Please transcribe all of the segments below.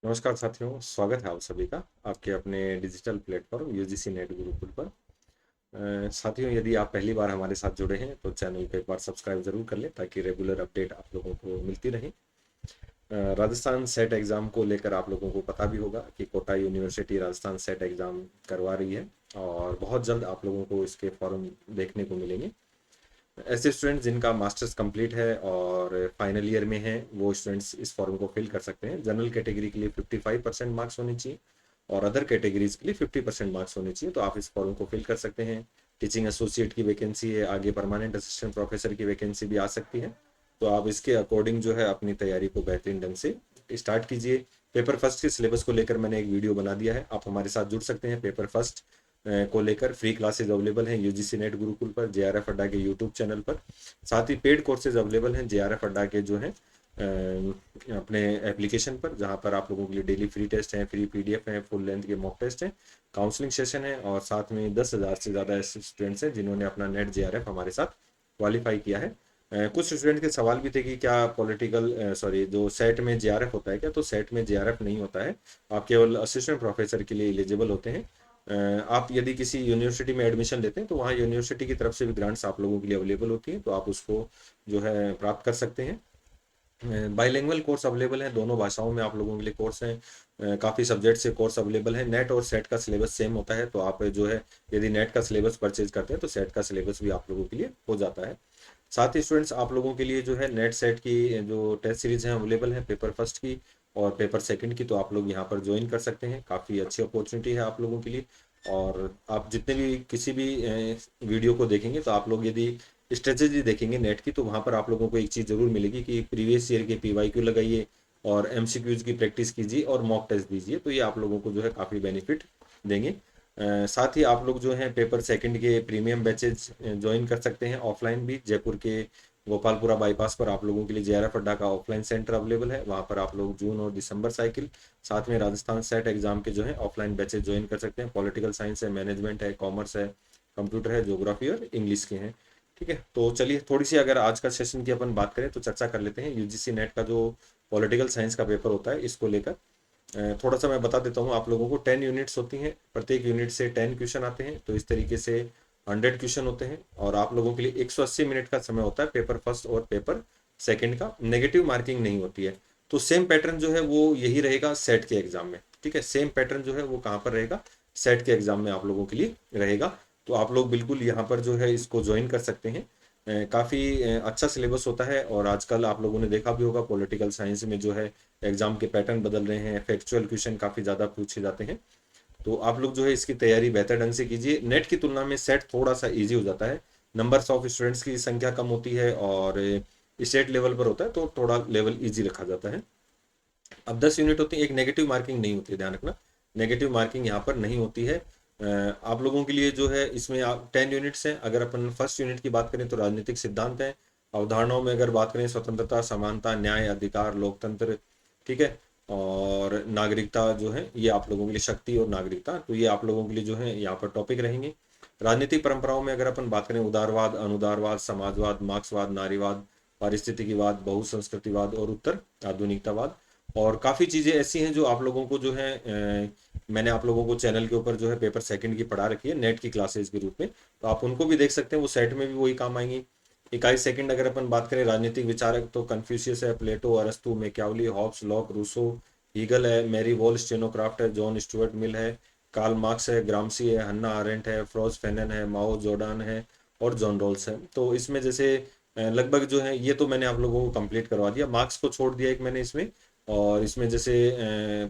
नमस्कार साथियों, स्वागत है आप सभी का आपके अपने digital platform UGC net Gurukul पर। साथियों, यदि आप पहली बार हमारे साथ जुड़े हैं तो चैनल को एक बार सब्सक्राइब जरूर कर लें ताकि रेगुलर अपडेट आप लोगों को मिलती रहे। राजस्थान सेट एग्ज़ाम को लेकर आप लोगों को पता भी होगा कि Kota university Rajasthan SET exam करवा रही है और बहुत जल्द आप लोगों को इसके फॉर्म देखने को मिलेंगे। ऐसे स्टूडेंट जिनका मास्टर्स कंप्लीट है और फाइनल ईयर में है वो स्टूडेंट्स इस फॉर्म को फिल कर सकते हैं। जनरल कैटेगरी के लिए 55% मार्क्स होने चाहिए और अदर कैटेगरीज के लिए 50% मार्क्स होने चाहिए, तो आप इस फॉर्म को फिल कर सकते हैं। टीचिंग एसोसिएट की वैकेंसी है, आगे परमानेंट असिस्टेंट प्रोफेसर की वैकेंसी भी आ सकती है। तो आप इसके अकॉर्डिंग जो है अपनी तैयारी को बेहतरीन ढंग से स्टार्ट कीजिए। पेपर फर्स्ट के सिलेबस को लेकर मैंने एक वीडियो बना दिया है, आप हमारे साथ जुड़ सकते हैं। पेपर फर्स्ट को लेकर फ्री क्लासेज अवेलेबल हैं यूजीसी नेट गुरुकुल पर, जेआरएफ अड्डा के यूट्यूब चैनल पर। साथ ही पेड कोर्सेज अवेलेबल हैं जेआरएफ अड्डा के जो हैं अपने एप्लीकेशन पर, जहां पर आप लोगों के लिए डेली फ्री टेस्ट हैं, फ्री पीडीएफ हैं, फुल लेंथ के मॉक टेस्ट हैं, काउंसलिंग सेशन है और साथ में 10,000 से ज़्यादा ऐसे स्टूडेंट्स हैं जिन्होंने अपना नेट जेआरएफ हमारे साथ क्वालिफाई किया है। कुछ स्टूडेंट के सवाल भी थे कि क्या पॉलिटिकल सॉरी जो सेट में जेआरएफ होता है क्या, तो सेट में जेआरएफ नहीं होता है। आप केवल असिस्टेंट प्रोफेसर के लिए एलिजिबल होते हैं। आप यदि किसी यूनिवर्सिटी में एडमिशन लेते हैं तो वहाँ यूनिवर्सिटी की तरफ से भी ग्रांट्स आप लोगों के लिए अवेलेबल होती हैं, तो आप उसको जो है प्राप्त कर सकते हैं। बाइलिंगुअल कोर्स अवेलेबल है, दोनों भाषाओं में आप लोगों के लिए कोर्स हैं। काफ़ी सब्जेक्ट से कोर्स अवेलेबल है। नेट और सेट का सिलेबस सेम होता है, तो आप जो है यदि नेट का सिलेबस परचेज करते हैं तो सेट का सिलेबस भी आप लोगों के लिए हो जाता है। साथ ही स्टूडेंट्स आप लोगों के लिए जो है नेट सेट की जो टेस्ट सीरीज हैं अवेलेबल है, पेपर फर्स्ट की और पेपर सेकंड की, तो आप लोग यहाँ पर ज्वाइन कर सकते हैं। काफ़ी अच्छी अपॉर्चुनिटी है आप लोगों के लिए। और आप जितने भी किसी भी वीडियो को देखेंगे तो आप लोग यदि स्ट्रेटेजी देखेंगे नेट की, तो वहाँ पर आप लोगों को एक चीज़ जरूर मिलेगी कि प्रीवियस ईयर के पीवाईक्यू लगाइए और एमसीक्यूज की प्रैक्टिस कीजिए और मॉक टेस्ट दीजिए, तो ये आप लोगों को जो है काफ़ी बेनिफिट देंगे। साथ ही आप लोग जो हैं पेपर सेकंड के प्रीमियम बैचेज ज्वाइन कर सकते हैं ऑफलाइन भी। जयपुर के गोपालपुरा बाईपास पर आप लोगों के लिए जेआरएफ अड्डा का ऑफलाइन सेंटर अवेलेबल है, वहाँ पर आप लोग जून और दिसंबर साइकिल साथ में राजस्थान सेट एग्जाम के जो है ऑफलाइन बैचेज ज्वाइन कर सकते हैं। पॉलिटिकल साइंस है, मैनेजमेंट है, कॉमर्स है, कंप्यूटर है, ज्योग्राफी और इंग्लिश के हैं। ठीक है, तो चलिए थोड़ी सी अगर आज का सेशन की अपन बात करें तो चर्चा कर लेते हैं यूजीसी नेट का जो पॉलिटिकल साइंस का पेपर होता है इसको लेकर। थोड़ा सा मैं बता देता हूँ आप लोगों को। 10 यूनिट्स होती हैं, प्रत्येक यूनिट से 10 क्वेश्चन आते हैं, तो इस तरीके से 100 क्वेश्चन होते हैं और आप लोगों के लिए 180 मिनट का समय होता है पेपर फर्स्ट और पेपर सेकंड का। नेगेटिव मार्किंग नहीं होती है। तो सेम पैटर्न जो है वो यही रहेगा सेट के एग्जाम में। ठीक है, सेम पैटर्न जो है वो कहाँ पर रहेगा, सेट के एग्जाम में आप लोगों के लिए रहेगा। तो आप लोग बिल्कुल यहाँ पर जो है इसको ज्वाइन कर सकते हैं। काफ़ी अच्छा सिलेबस होता है और आजकल आप लोगों ने देखा भी होगा पॉलिटिकल साइंस में जो है एग्जाम के पैटर्न बदल रहे हैं, फैक्चुअल क्वेश्चन काफ़ी ज़्यादा पूछे जाते हैं। तो आप लोग जो है इसकी तैयारी बेहतर ढंग से कीजिए। नेट की तुलना में सेट थोड़ा सा इजी हो जाता है, नंबर्स ऑफ स्टूडेंट्स की संख्या कम होती है और स्टेट लेवल पर होता है तो थोड़ा लेवल इजी रखा जाता है। अब 10 यूनिट होती है, एक नेगेटिव मार्किंग नहीं होती है, ध्यान रखना। नेगेटिव मार्किंग यहाँ पर नहीं होती है। आप लोगों के लिए जो है इसमें आप 10 यूनिट्स हैं। अगर अपन फर्स्ट यूनिट की बात करें तो राजनीतिक सिद्धांत है। अवधारणाओं में अगर बात करें स्वतंत्रता, समानता, न्याय, अधिकार, लोकतंत्र, ठीक है, और नागरिकता जो है ये आप लोगों के लिए, शक्ति और नागरिकता, तो ये आप लोगों के लिए जो है यहाँ पर टॉपिक रहेंगे। राजनीतिक परंपराओं में अगर अपन बात करें उदारवाद, अनुदारवाद, समाजवाद, मार्क्सवाद, नारीवाद, पारिस्थितिकीवाद, बहुसंस्कृतिवाद और उत्तर आधुनिकतावाद। और काफ़ी चीज़ें ऐसी हैं जो आप लोगों को जो है मैंने आप लोगों को चैनल के ऊपर जो है पेपर सेकंड की पढ़ा रखी है नेट की क्लासेस के रूप में, तो आप उनको भी देख सकते हैं, वो सेट में भी वही काम आएंगी। इकाई सेकंड अगर अपन बात करें राजनीतिक विचारक तो कन्फ्यूशियस है, प्लेटो, अरस्तु, Machiavelli, Hobbes, Locke, Rousseau, Hegel है, मैरी वॉल स्टेनोक्राफ्ट है, जॉन स्टुअर्ट मिल है, कार्ल मार्क्स है, ग्रामसी है, हन्ना आरेंट है, फ्रॉज फेनन है, माओ जोडान है और जॉन रॉल्स है। तो इसमें जैसे लगभग जो है ये तो मैंने आप लोगों को कंप्लीट करवा दिया, मार्क्स को छोड़ दिया एक मैंने इसमें। और इसमें जैसे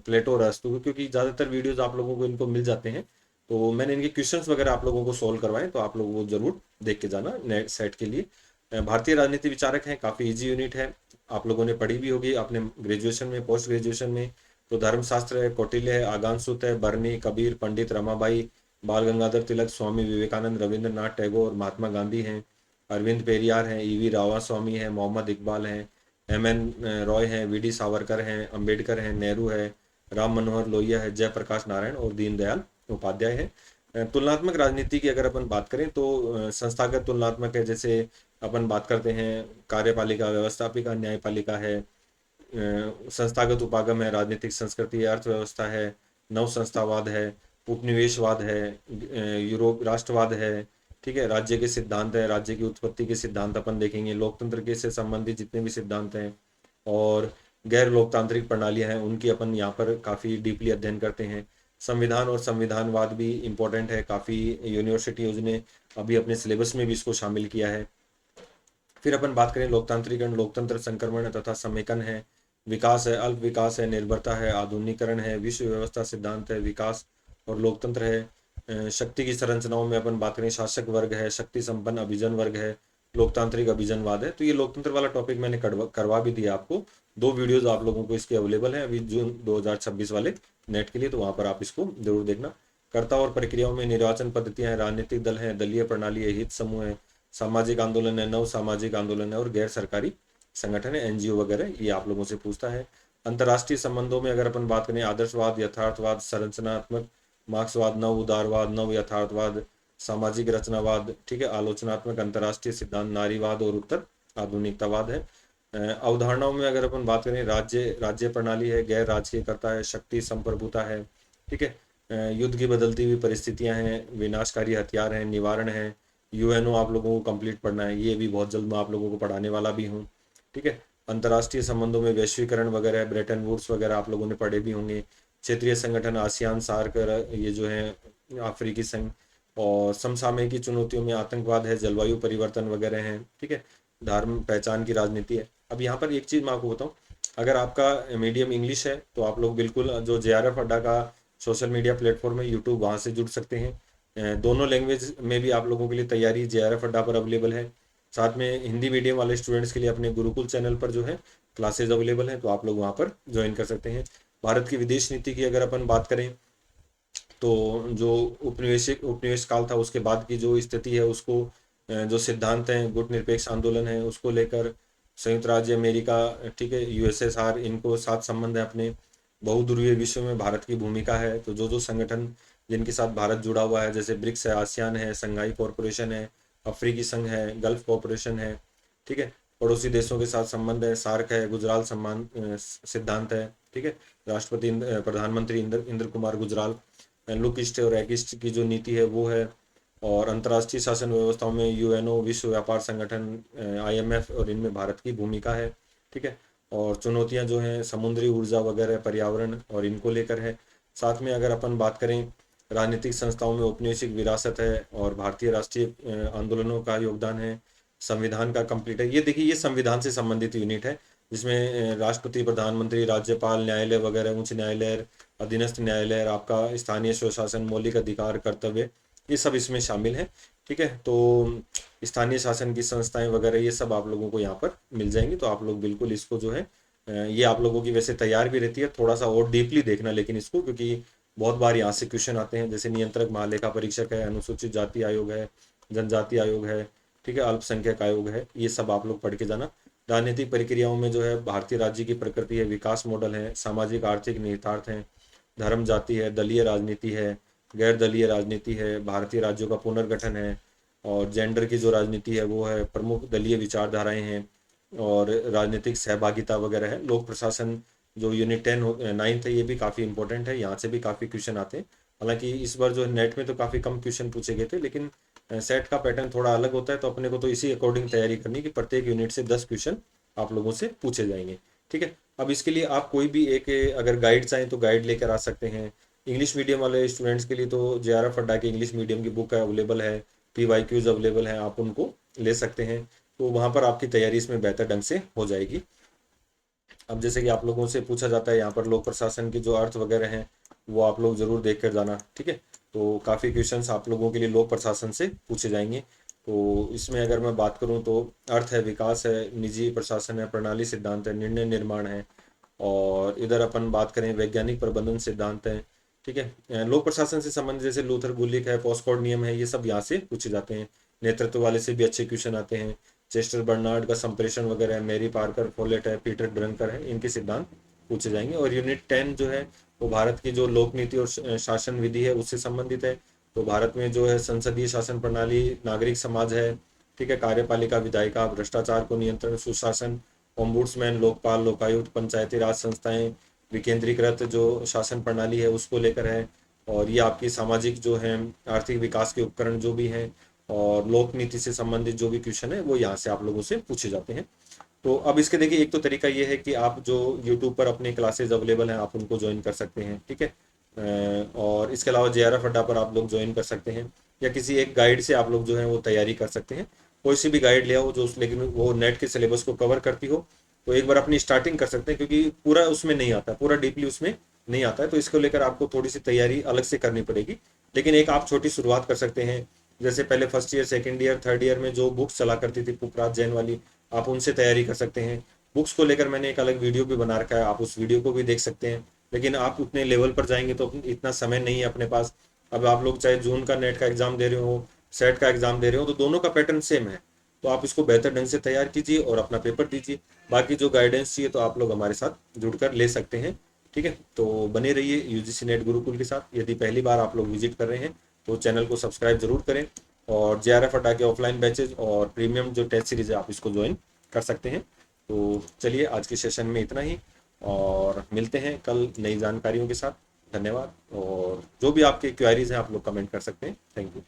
प्लेटो और अरस्तु, क्योंकि ज़्यादातर वीडियोस आप लोगों को इनको मिल जाते हैं, तो मैंने इनके क्वेश्चंस वगैरह आप लोगों को सोल्व करवाए, तो आप लोगों को जरूर देख के जाना नेट सेट के लिए। भारतीय राजनीति विचारक हैं, काफ़ी इजी यूनिट है, आप लोगों ने पढ़ी भी होगी अपने ग्रेजुएशन में, पोस्ट ग्रेजुएशन में। तो धर्मशास्त्र है, कौटिल्य है, आगानसूत है, बर्नी, कबीर, पंडित रमाबाई, बाल गंगाधर तिलक, स्वामी विवेकानंद, रविंद्रनाथ टैगोर, महात्मा गांधी हैं, अरविंद पेरियार हैं, ईवी रामास्वामी हैं, मोहम्मद इकबाल हैं, एम एन रॉय हैं, वी डी सावरकर हैं, अंबेडकर हैं, नेहरू है, राम मनोहर लोहिया है, जयप्रकाश नारायण और दीनदयाल उपाध्याय है। तुलनात्मक राजनीति की अगर अपन बात करें तो संस्थागत तुलनात्मक है, जैसे अपन बात करते हैं कार्यपालिका, व्यवस्थापिका, न्यायपालिका है, संस्थागत उपागम है, राजनीतिक संस्कृति है, अर्थव्यवस्था है, नव संस्थावाद है, उपनिवेशवाद है, यूरोप राष्ट्रवाद है, ठीक है, राज्य के सिद्धांत है, राज्य की उत्पत्ति के सिद्धांत अपन देखेंगे, लोकतंत्र के से संबंधित जितने भी सिद्धांत हैं और गैर लोकतांत्रिक प्रणालियां हैं उनकी अपन यहाँ पर काफ़ी डीपली अध्ययन करते हैं। संविधान और संविधानवाद भी इम्पोर्टेंट है, काफ़ी यूनिवर्सिटीज़ ने अभी अपने सिलेबस में भी इसको शामिल किया है। फिर अपन बात करें लोकतांत्रिकरण, लोकतंत्र संक्रमण तथा समेकन है, विकास है, अल्प विकास है, निर्भरता है, आधुनिकरण है, विश्व व्यवस्था सिद्धांत है, विकास और लोकतंत्र है। शक्ति की संरचनाओं में अपन बात करें शासक वर्ग है, शक्ति संपन्न अभिजन वर्ग है, लोकतांत्रिक अभिजनवाद है। तो ये लोकतंत्र वाला टॉपिक मैंने करवा भी दिया आपको, 2 वीडियोज आप लोगों को इसके अवेलेबल हैं अभी जून 2026 वाले नेट के लिए, तो वहाँ पर आप इसको जरूर देखना। कर्ता और प्रक्रियाओं में निर्वाचन पद्धतियां हैं, राजनीतिक दल हैं, दलीय प्रणाली है, हित समूह है, सामाजिक आंदोलन है, नव सामाजिक आंदोलन है और गैर सरकारी संगठन है, एनजीओ वगैरह, ये आप लोगों से पूछता है। अंतर्राष्ट्रीय संबंधों में अगर अपन बात करें आदर्शवाद, यथार्थवाद, संरचनात्मक मार्क्सवाद, नव उदारवाद, नव यथार्थवाद, सामाजिक रचनावाद, ठीक है, आलोचनात्मक अंतर्राष्ट्रीय सिद्धांत, नारीवाद और उत्तर आधुनिकतावाद है। अवधारणाओं में अगर अपन बात करें राज्य प्रणाली है, गैर राजकीयकर्ता है, शक्ति संप्रभुता है, ठीक है, युद्ध की बदलती हुई परिस्थितियां हैं, विनाशकारी हथियार हैं, निवारण है, यूएनओ आप लोगों को कंप्लीट पढ़ना है, ये भी बहुत जल्द मैं आप लोगों को पढ़ाने वाला भी हूँ, ठीक है। अंतर्राष्ट्रीय संबंधों में वैश्वीकरण वगैरह, ब्रेटन वुड्स वगैरह आप लोगों ने पढ़े भी होंगे। क्षेत्रीय संगठन आसियान, सार्क, ये जो है अफ्रीकी संघ, और समसामयिक चुनौतियों में आतंकवाद है, जलवायु परिवर्तन वगैरह हैं, ठीक है, धर्म पहचान की राजनीति है। अब यहाँ पर एक चीज़ मैं आपको बताऊँ, अगर आपका मीडियम इंग्लिश है तो आप लोग बिल्कुल जो JRF अड्डा का सोशल मीडिया प्लेटफॉर्म है यूट्यूब, वहाँ से जुड़ सकते हैं। दोनों लैंग्वेज में भी आप लोगों के लिए तैयारी JRF अड्डा पर अवेलेबल है। साथ में हिंदी मीडियम वाले स्टूडेंट्स के लिए अपने गुरुकुल चैनल पर जो है क्लासेज अवेलेबल हैं, तो आप लोग वहाँ पर ज्वाइन कर सकते हैं। भारत की विदेश नीति की अगर अपन बात करें तो जो उपनिवेश काल था उसके बाद की जो स्थिति है उसको, जो सिद्धांत हैं, गुटनिरपेक्ष आंदोलन है उसको लेकर, संयुक्त राज्य अमेरिका, ठीक है, USSR, इनको साथ संबंध है अपने, बहुध्रुवीय विश्व में भारत की भूमिका है। तो जो जो संगठन जिनके साथ भारत जुड़ा हुआ है, जैसे ब्रिक्स है, आसियान है, संघाई कॉरपोरेशन है, अफ्रीकी संघ है, गल्फ कॉरपोरेशन है, ठीक है, पड़ोसी देशों के साथ संबंध है, सार्क है, गुजराल सम्मान सिद्धांत है, ठीक है, राष्ट्रपति प्रधानमंत्री इंद्र कुमार गुजराल, लुक ईस्ट और एक्ट ईस्ट की जो नीति है वो है। और अंतर्राष्ट्रीय शासन व्यवस्थाओं में यूएनओ, विश्व व्यापार संगठन, IMF और इनमें भारत की भूमिका है, ठीक है। और चुनौतियां जो हैं समुद्री ऊर्जा वगैरह, पर्यावरण और इनको लेकर है। साथ में अगर अपन बात करें राजनीतिक संस्थाओं में औपनिवेशिक विरासत है और भारतीय राष्ट्रीय आंदोलनों का योगदान है, संविधान का कंप्लीट है। ये देखिए, ये संविधान से संबंधित यूनिट है जिसमें राष्ट्रपति, प्रधानमंत्री, राज्यपाल, न्यायालय वगैरह, उच्च न्यायालय, अधीनस्थ न्यायालय, आपका स्थानीय स्वशासन, मौलिक अधिकार, कर्तव्य, ये सब इसमें शामिल है, ठीक है। तो स्थानीय शासन की संस्थाएं वगैरह ये सब आप लोगों को यहाँ पर मिल जाएंगी, तो आप लोग बिल्कुल इसको जो है ये आप लोगों की वैसे तैयार भी रहती है, थोड़ा सा और डीपली देखना लेकिन इसको, क्योंकि बहुत बार यहाँ से क्वेश्चन आते हैं, जैसे नियंत्रक महालेखा परीक्षक है, अनुसूचित जाति आयोग है, जनजाति आयोग है, ठीक है, अल्पसंख्यक आयोग है, ये सब आप लोग पढ़ के जाना। राजनीतिक प्रक्रियाओं में जो है भारतीय राज्य की प्रकृति है, विकास मॉडल है, सामाजिक आर्थिक निहितार्थ हैं, धर्म जाति है, दलीय राजनीति है, गैर दलीय राजनीति है, भारतीय राज्यों का पुनर्गठन है, और जेंडर की जो राजनीति है वो है, प्रमुख दलीय विचारधाराएं हैं, और राजनीतिक सहभागिता वगैरह है। लोक प्रशासन जो यूनिट 9 है ये भी काफ़ी इंपॉर्टेंट है, यहाँ से भी काफ़ी क्वेश्चन आते हैं। हालांकि इस बार जो है नेट में तो काफ़ी कम क्वेश्चन पूछे गए थे, लेकिन सेट का पैटर्न थोड़ा अलग होता है, तो अपने को तो इसी अकॉर्डिंग तैयारी करनी कि प्रत्येक यूनिट से 10 क्वेश्चन आप लोगों से पूछे जाएंगे, ठीक है। अब इसके लिए आप कोई भी एक अगर गाइड चाहें तो गाइड लेकर आ सकते हैं। इंग्लिश मीडियम वाले स्टूडेंट्स के लिए तो JRF अड्डा की इंग्लिश मीडियम की बुक अवेलेबल है, PYQs अवेलेबल हैं, आप उनको ले सकते हैं, तो वहाँ पर आपकी तैयारी इसमें बेहतर ढंग से हो जाएगी। अब जैसे कि आप लोगों से पूछा जाता है यहाँ पर लोक प्रशासन के जो अर्थ वगैरह हैं वो आप लोग जरूर देख कर जाना, ठीक है। तो काफ़ी क्वेश्चंस आप लोगों के लिए लोक प्रशासन से पूछे जाएंगे। तो इसमें अगर मैं बात करूँ तो अर्थ है, विकास है, निजी प्रशासन है, प्रणाली सिद्धांत है, निर्णय निर्माण है, और इधर अपन बात करें वैज्ञानिक प्रबंधन सिद्धांत है, ठीक है। लोक प्रशासन से संबंधित जैसे लूथर गुलिक है, पोस्कोड नियम है, ये सब यहाँ से पूछे जाते हैं। नेतृत्व वाले से भी अच्छे क्वेश्चन आते हैं, चेस्टर बर्नार्ड का संप्रेषण वगैरह है, मैरी पार्कर, फोलेट है, पीटर ड्रंकर है, इनके सिद्धांत पूछे जाएंगे। और यूनिट 10 जो है वो भारत की जो लोक नीति और शासन विधि है उससे संबंधित है। तो भारत में जो है संसदीय शासन प्रणाली, नागरिक समाज है, ठीक है, कार्यपालिका, विधायिका, भ्रष्टाचार को नियंत्रण, सुशासन ओम्बुड्समैन, लोकपाल, लोकायुक्त, पंचायती राज संस्थाएं, विकेंद्रीकृत जो शासन प्रणाली है उसको लेकर है, और ये आपकी सामाजिक जो है आर्थिक विकास के उपकरण जो भी हैं, और लोक नीति से संबंधित जो भी क्वेश्चन है वो यहाँ से आप लोगों से पूछे जाते हैं। तो अब इसके देखिए एक तो तरीका ये है कि आप जो यूट्यूब पर अपनी क्लासेज अवेलेबल हैं आप उनको ज्वाइन कर सकते हैं, ठीक है। और इसके अलावा जेआरएफ अड्डा पर आप लोग ज्वाइन कर सकते हैं, या किसी एक गाइड से आप लोग जो है वो तैयारी कर सकते हैं। कोई सी भी गाइड ले आओ जो लेकिन वो नेट के सिलेबस को कवर करती हो, तो एक बार अपनी स्टार्टिंग कर सकते हैं, क्योंकि पूरा उसमें नहीं आता, पूरा डीपली उसमें नहीं आता है, तो इसको लेकर आपको थोड़ी सी तैयारी अलग से करनी पड़ेगी। लेकिन एक आप छोटी शुरुआत कर सकते हैं, जैसे पहले first year, second year, third year में जो बुक्स चला करती थी पुखराज जैन वाली, आप उनसे तैयारी कर सकते हैं। बुक्स को लेकर मैंने एक अलग वीडियो भी बना रखा है, आप उस वीडियो को भी देख सकते हैं। लेकिन आप उतने लेवल पर जाएंगे तो इतना समय नहीं है अपने पास। अब आप लोग चाहे जून का नेट का एग्जाम दे रहे हो, सेट का एग्जाम दे रहे हो, तो दोनों का पैटर्न सेम है। तो आप इसको बेहतर ढंग से तैयार कीजिए और अपना पेपर दीजिए। बाकी जो गाइडेंस चाहिए तो आप लोग हमारे साथ जुड़कर ले सकते हैं, ठीक है। तो बने रहिए यूजीसी नेट गुरुकुल के साथ। यदि पहली बार आप लोग विजिट कर रहे हैं तो चैनल को सब्सक्राइब जरूर करें, और जेआरएफ अड्डा के ऑफलाइन बैचेज और प्रीमियम जो टेस्ट सीरीज है आप इसको ज्वाइन कर सकते हैं। तो चलिए आज के सेशन में इतना ही, और मिलते हैं कल नई जानकारियों के साथ। धन्यवाद, और जो भी आपके क्वेरीज हैं आप लोग कमेंट कर सकते हैं। Thank you.